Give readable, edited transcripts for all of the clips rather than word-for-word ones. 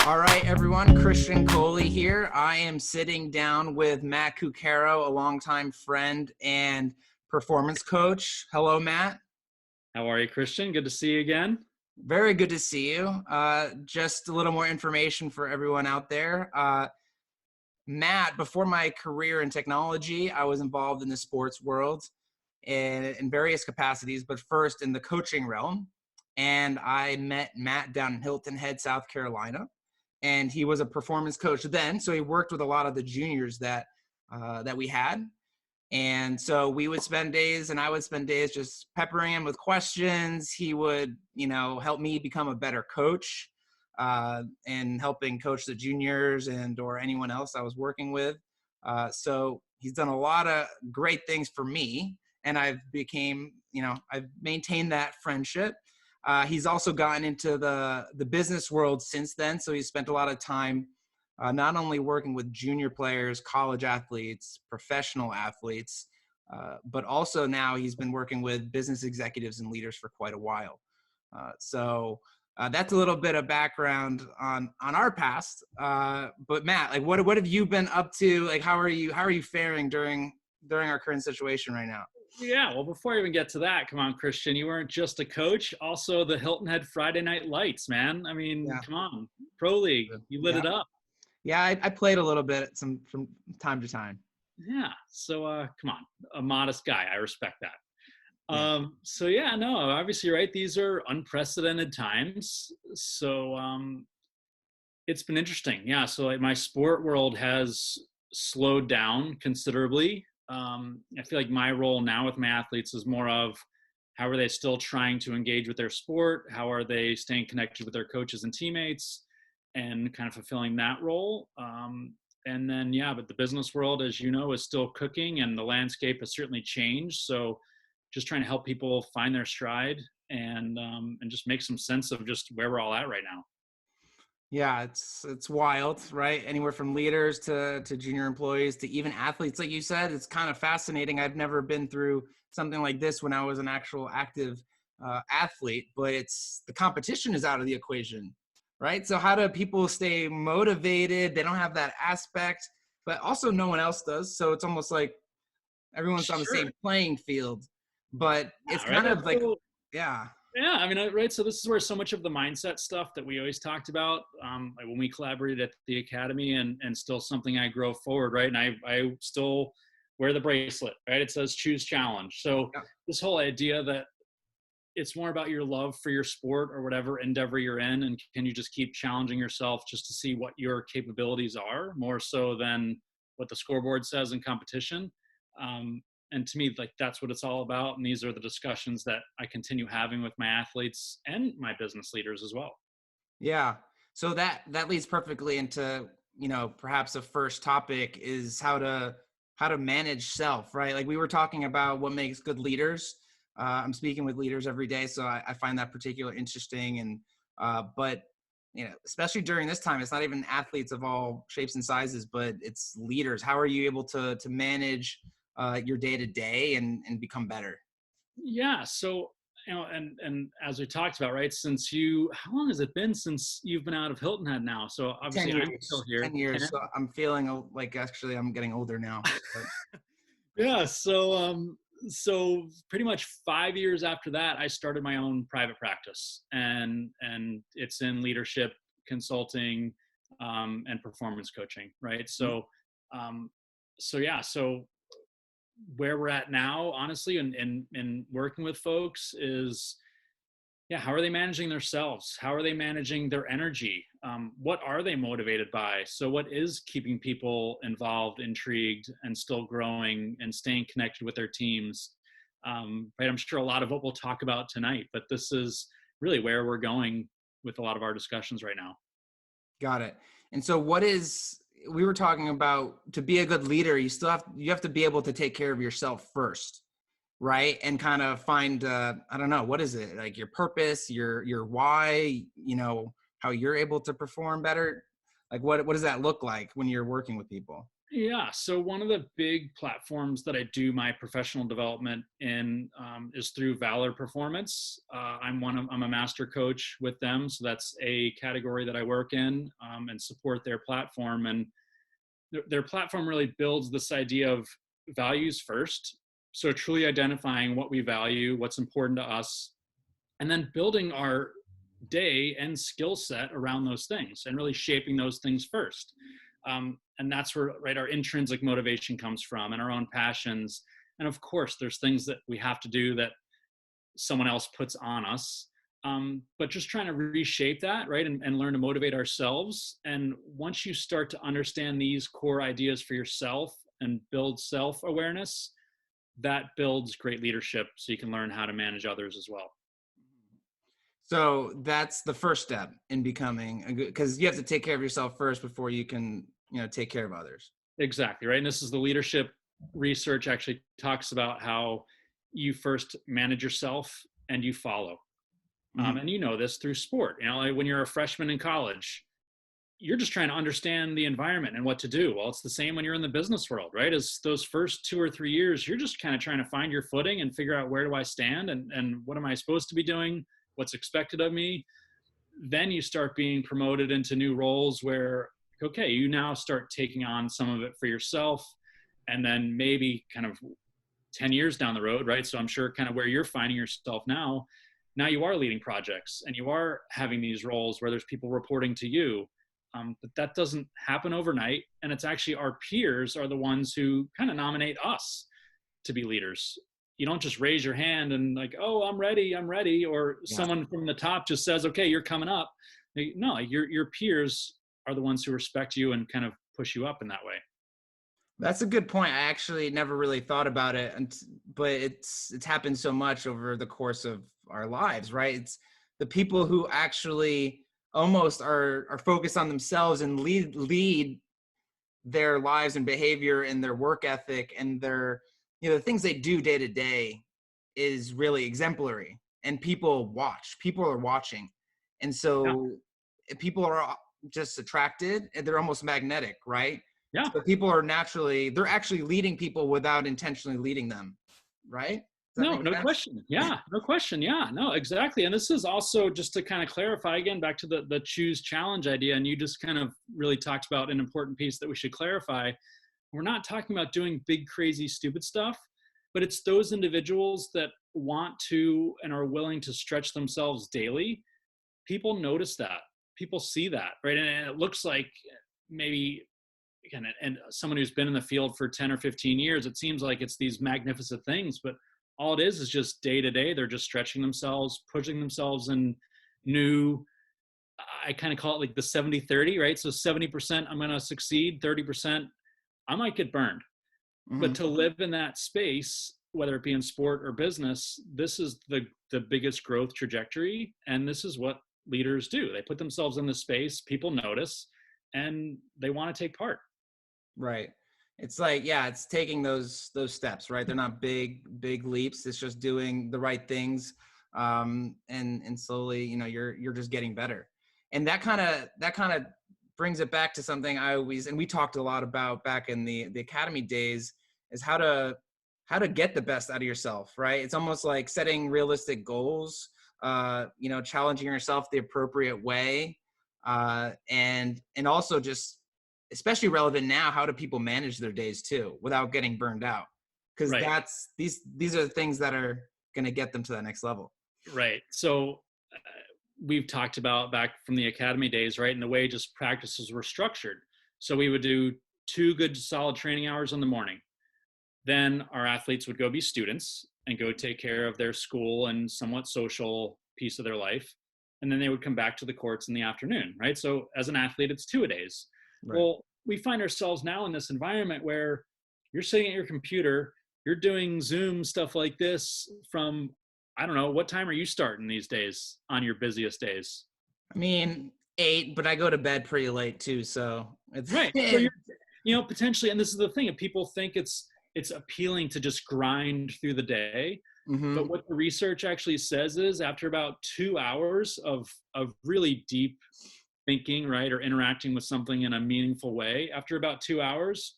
All right, everyone, Christian Coley here. I am sitting down with Matt Cuccaro, a longtime friend and performance coach. Hello, Matt. How are you, Christian? Good to see you again. Very good to see you. Just a little more information for everyone out there. Matt, before my career in technology, I was involved in the sports world in various capacities, but first in the coaching realm. And I met Matt down in Hilton Head, South Carolina. And he was a performance coach then, so he worked with a lot of the juniors that we had. And so we would spend days, and I would spend days just peppering him with questions. He would, help me become a better coach, and helping coach the juniors or anyone else I was working with. So he's done a lot of great things for me, and I've maintained that friendship. He's also gotten into the business world since then. So he's spent a lot of time not only working with junior players, college athletes, professional athletes, but also now he's been working with business executives and leaders for quite a while. So that's a little bit of background on our past. But Matt, like, what have you been up to? Like, how are you faring during our current situation right now? Yeah, well, before I even get to that, come on, Christian, you weren't just a coach, also the Hilton Head Friday Night Lights, man. I mean, Yeah. come on, Pro League, you lit Yeah. it up. Yeah, I played a little bit from time to time. Yeah, so come on, a modest guy, I respect that. Yeah. So yeah, no, obviously, right, these are unprecedented times. So it's been interesting. Yeah, so like my sport world has slowed down considerably. I feel like my role now with my athletes is more of how are they still trying to engage with their sport? How are they staying connected with their coaches and teammates and kind of fulfilling that role? And then, yeah, but the business world, as you know, is still cooking and the landscape has certainly changed. So just trying to help people find their stride and just make some sense of just where we're all at right now. Yeah, it's wild, right? Anywhere from leaders to junior employees to even athletes, like you said. It's kind of fascinating. I've never been through something like this when I was an actual active athlete, but it's the competition is out of the equation, right? So how do people stay motivated? They don't have that aspect, but also no one else does. So it's almost like everyone's on the Sure. same playing field, but it's Yeah, right. kind of like, So yeah, yeah, I mean, right. So this is where so much of the mindset stuff that we always talked about, like when we collaborated at the academy, and still something I grow forward, right? And I still wear the bracelet, right? It says choose challenge. So yeah, this whole idea that it's more about your love for your sport or whatever endeavor you're in, and can you just keep challenging yourself just to see what your capabilities are, more so than what the scoreboard says in competition. And to me, like, that's what it's all about, and these are the discussions that I continue having with my athletes and my business leaders as well. yeah. So that leads perfectly into, perhaps a first topic is how to manage self, right? Like we were talking about what makes good leaders. I'm speaking with leaders every day, so I find that particularly interesting. And but especially during this time, it's not even athletes of all shapes and sizes, but it's leaders. How are you able to manage your day to day and become better? Yeah. So, and as we talked about, right, since you, how long has it been since you've been out of Hilton Head now? So 10 obviously I'm still years. here. 10 years. 10. So I'm feeling like actually I'm getting older now. But Yeah. So pretty much 5 years after that, I started my own private practice, and it's in leadership consulting, and performance coaching, right? Um, so yeah, so where we're at now, honestly, and working with folks is, yeah, how are they managing themselves? How are they managing their energy? What are they motivated by? So what is keeping people involved, intrigued, and still growing and staying connected with their teams? Right, I'm sure a lot of what we'll talk about tonight, but this is really where we're going with a lot of our discussions right now. got it. And so we were talking about, to be a good leader, you have to be able to take care of yourself first, right? And kind of find I don't know, what is it? Like your purpose, your why, how you're able to perform better. Like what does that look like when you're working with people? Yeah. So one of the big platforms that I do my professional development in is through Valor Performance. I'm a master coach with them, so that's a category that I work in and support their platform. And their platform really builds this idea of values first. So truly identifying what we value, what's important to us, and then building our day and skill set around those things and really shaping those things first. And that's where, right, our intrinsic motivation comes from and our own passions. And of course, there's things that we have to do that someone else puts on us. But just trying to reshape that, right, and learn to motivate ourselves. And once you start to understand these core ideas for yourself and build self-awareness, that builds great leadership so you can learn how to manage others as well. So that's the first step in becoming a good, because you have to take care of yourself first before you can, take care of others. Exactly, right. And this is the leadership research actually talks about how you first manage yourself and you follow. Mm-hmm. And you know this through sport. Like when you're a freshman in college, you're just trying to understand the environment and what to do. Well, it's the same when you're in the business world, right? As those first 2 or 3 years, you're just kind of trying to find your footing and figure out where do I stand and what am I supposed to be doing? What's expected of me? Then you start being promoted into new roles where, okay, you now start taking on some of it for yourself. And then maybe kind of 10 years down the road, right? So I'm sure kind of where you're finding yourself now you are leading projects and you are having these roles where there's people reporting to you. But that doesn't happen overnight. And it's actually our peers are the ones who kind of nominate us to be leaders. You don't just raise your hand and like, oh, I'm ready. Or Yeah. someone from the top just says, okay, you're coming up. No, your peers are the ones who respect you and kind of push you up in that way. That's a good point. I actually never really thought about it, but it's happened so much over the course of our lives, right? It's the people who actually almost are focused on themselves and lead their lives and behavior and their work ethic and their the things they do day to day is really exemplary, and people are watching, and Yeah. so people are just attracted and they're almost magnetic, right? Yeah. So people they're actually leading people without intentionally leading them, right? Does that No, make no sense? question. Yeah, no question. Yeah, no, exactly. And this is also just to kind of clarify again, back to the choose challenge idea. And you just kind of really talked about an important piece that we should clarify. We're not talking about doing big, crazy, stupid stuff, but it's those individuals that want to and are willing to stretch themselves daily. People notice that. People see that, right? And it looks like maybe, again, and someone who's been in the field for 10 or 15 years, it seems like it's these magnificent things, but all it is just day to day. They're just stretching themselves, pushing themselves in new, I kind of call it like the 70-30, right? So 70% I'm going to succeed, 30% I might get burned. But Mm-hmm. to live in that space, whether it be in sport or business, this is the biggest growth trajectory. And this is what leaders do. They put themselves in the space, people notice, and they want to take part. Right. It's like, yeah, it's taking those steps, right? They're not big leaps. It's just doing the right things, and slowly, you're just getting better. And that kind of brings it back to something and we talked a lot about back in the academy days, is how to get the best out of yourself, right? It's almost like setting realistic goals, challenging yourself the appropriate way, and also just especially relevant now, how do people manage their days too without getting burned out? Because Right. these are the things that are going to get them to that next level. Right. So we've talked about back from the academy days, right? And the way just practices were structured. So we would do 2 good solid training hours in the morning. Then our athletes would go be students and go take care of their school and somewhat social piece of their life. And then they would come back to the courts in the afternoon, right? So as an athlete, it's 2-a-days. Right. Well, we find ourselves now in this environment where you're sitting at your computer, you're doing Zoom stuff like this from, I don't know, what time are you starting these days on your busiest days? I mean, 8, but I go to bed pretty late too, so it's Right. So you're, potentially, and this is the thing, if people think it's appealing to just grind through the day. mm-hmm. But what the research actually says is after about 2 hours of really deep thinking, right, or interacting with something in a meaningful way, after about 2 hours,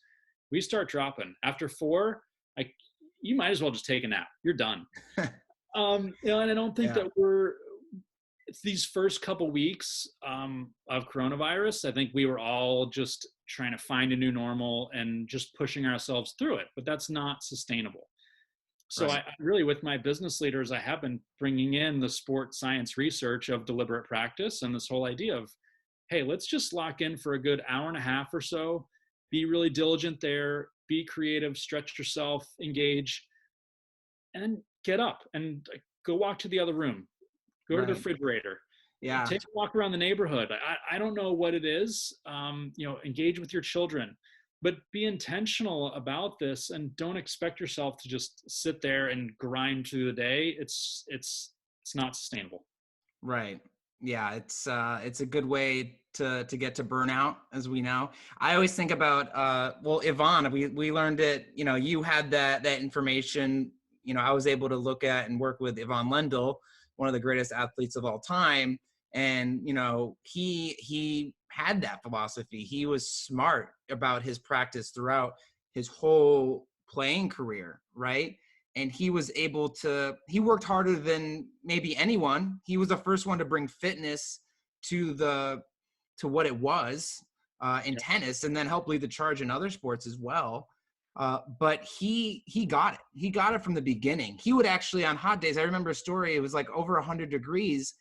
we start dropping. After 4, like, you might as well just take a nap. You're done. And I don't think Yeah. that it's these first couple weeks of coronavirus. I think we were all just trying to find a new normal and just pushing ourselves through it, but that's not sustainable. So Right. I really, with my business leaders, I have been bringing in the sport science research of deliberate practice and this whole idea of, hey, let's just lock in for a good hour and a half or so, be really diligent there, be creative, stretch yourself, engage, and then get up and go walk to the other room, go to the Right. refrigerator, Yeah. take a walk around the neighborhood. I don't know what it is. Engage with your children, but be intentional about this and don't expect yourself to just sit there and grind through the day. It's not sustainable. Right. Yeah, it's a good way to get to burnout, as we know. I always think about well, Yvonne, we learned it, you had that information, I was able to look at and work with Yvonne Lendl, one of the greatest athletes of all time. And he had that philosophy. He was smart about his practice throughout his whole playing career, right? And he was able to, he worked harder than maybe anyone. He was the first one to bring fitness to what it was in Yeah. tennis, and then help lead the charge in other sports as well. But he got it. He got it from the beginning. He would actually, on hot days, I remember a story, it was like over 100 degrees.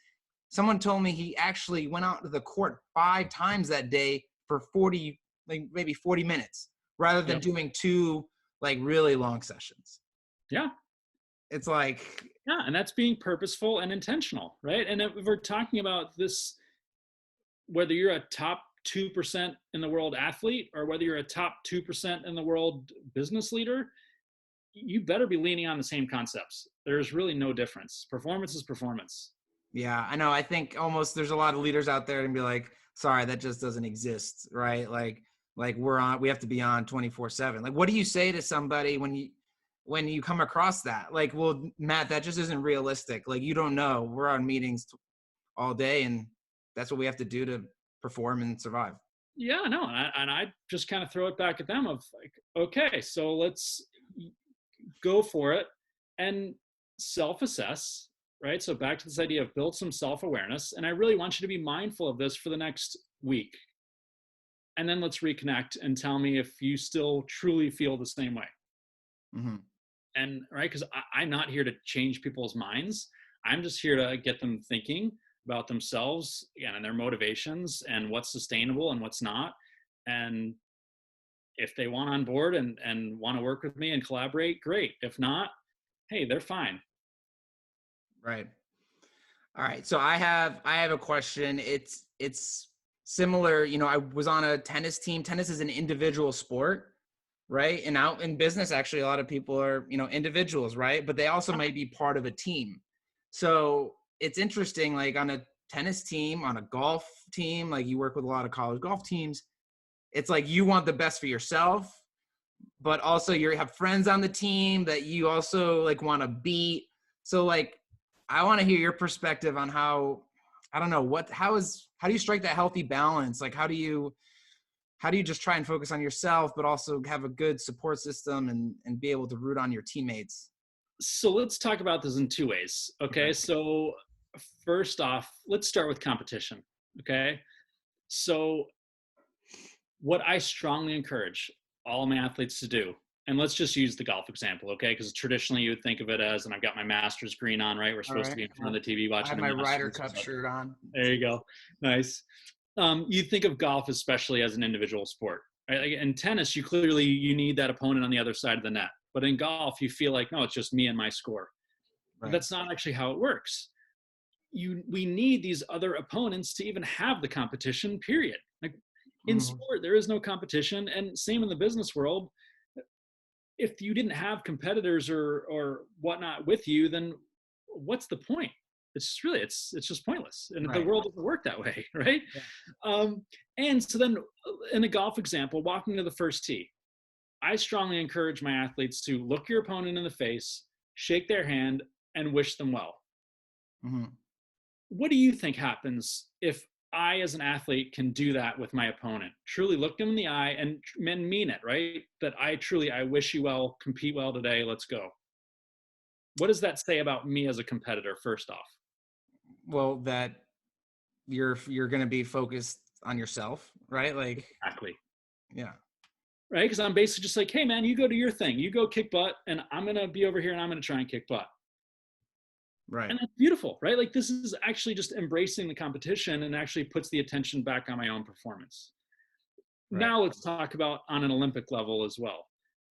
Someone told me he actually went out to the court 5 times that day for 40, like maybe 40 minutes, rather than Yep. doing 2 like really long sessions. Yeah. It's like, Yeah. And that's being purposeful and intentional, right? And if we're talking about this, whether you're a top 2% in the world athlete or whether you're a top 2% in the world business leader, you better be leaning on the same concepts. There's really no difference. Performance is performance. yeah, I know. I think almost there's a lot of leaders out there and be like, sorry, that just doesn't exist, right? Like we have to be on 24/7. Like, what do you say to somebody when you come across that? Like, well, Matt, that just isn't realistic. Like, you don't know. We're on meetings all day, and that's what we have to do to perform and survive. Yeah, no, and I just kind of throw it back at them of like, okay, so let's go for it and self-assess, right? So back to this idea of build some self-awareness, and I really want you to be mindful of this for the next week, and then let's reconnect and tell me if you still truly feel the same way. Mm-hmm. And right, because I'm not here to change people's minds. I'm just here to get them thinking about themselves again and their motivations and what's sustainable and what's not. And if they want on board and want to work with me and collaborate, great. If not, hey, they're fine. Right. All right. So I have a question. It's similar. I was on a tennis team. Tennis is an individual sport, right? And out in business, actually, a lot of people are, individuals, right? But they also might be part of a team. So it's interesting, like on a tennis team, on a golf team, like you work with a lot of college golf teams. It's like you want the best for yourself, but also you have friends on the team that you also like want to beat. So like, I want to hear your perspective on how, I don't know, how do you strike that healthy balance? Like, how do you just try and focus on yourself, but also have a good support system and be able to root on your teammates? So let's talk about this in 2 ways. Okay. Okay. So first off, let's start with competition. Okay. So what I strongly encourage all my athletes to do, and let's just use the golf example, okay? Because traditionally you would think of it as, and I've got my Masters green on, right? We're All supposed to right. be in front of the TV I have watching my the Ryder Masters. Cup shirt on. There you go. Nice. You think of golf especially as an individual sport, right? Like in tennis, you need that opponent on the other side of the net. But in golf, you feel like, no, it's just me and my score. But Right. that's not actually how it works. We need these other opponents to even have the competition, period. Like in Mm-hmm. sport there is no competition, and same in the business world. If you didn't have competitors or whatnot with you, then what's the point? It's just pointless, and the Right. world doesn't work that way. Right. Yeah. um, and so then in a golf example, walking to the first tee, I strongly encourage my athletes to look your opponent in the face, shake their hand, and wish them well. Mm-hmm. What do you think happens if I, as an athlete, can do that with my opponent. Truly look them in the eye and mean it, right? That I wish you well, compete well today, let's go. What does that say about me as a competitor, first off? Well, that you're going to be focused on yourself, right? Like, Exactly. yeah, Right? Because I'm basically just like, hey, man, you go do your thing. You go kick butt, and I'm going to be over here and I'm going to try and kick butt. right, And that's beautiful, right? Like, this is actually just embracing the competition and actually puts the attention back on my own performance. right. Now let's talk about on an Olympic level as well.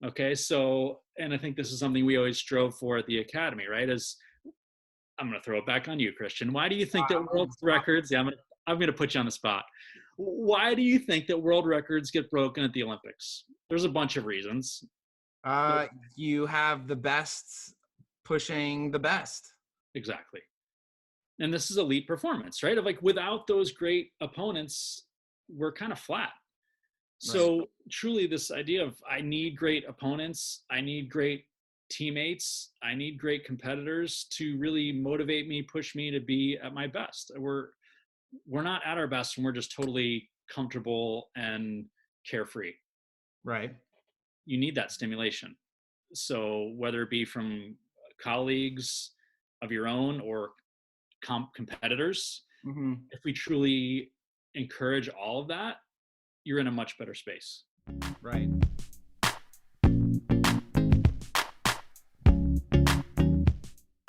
Okay, so, and I think this is something we always strove for at the academy, right? Is I'm going to throw it back on you, Christian. Why do you think that On world the spot. records? Yeah, I'm going to put you on the spot. Why do you think that world records get broken at the Olympics? There's a bunch of reasons. But Uh, you have the best pushing the best. exactly. And this is elite performance, right? Of like, without those great opponents, we're kind of flat. Right, So truly this idea of I need great opponents, I need great teammates, I need great competitors to really motivate me, push me to be at my best. We're not at our best when we're just totally comfortable and carefree. right. You need that stimulation. So whether it be from colleagues of your own or competitors, Hmm. if we truly encourage all of that, you're in a much better space. Right.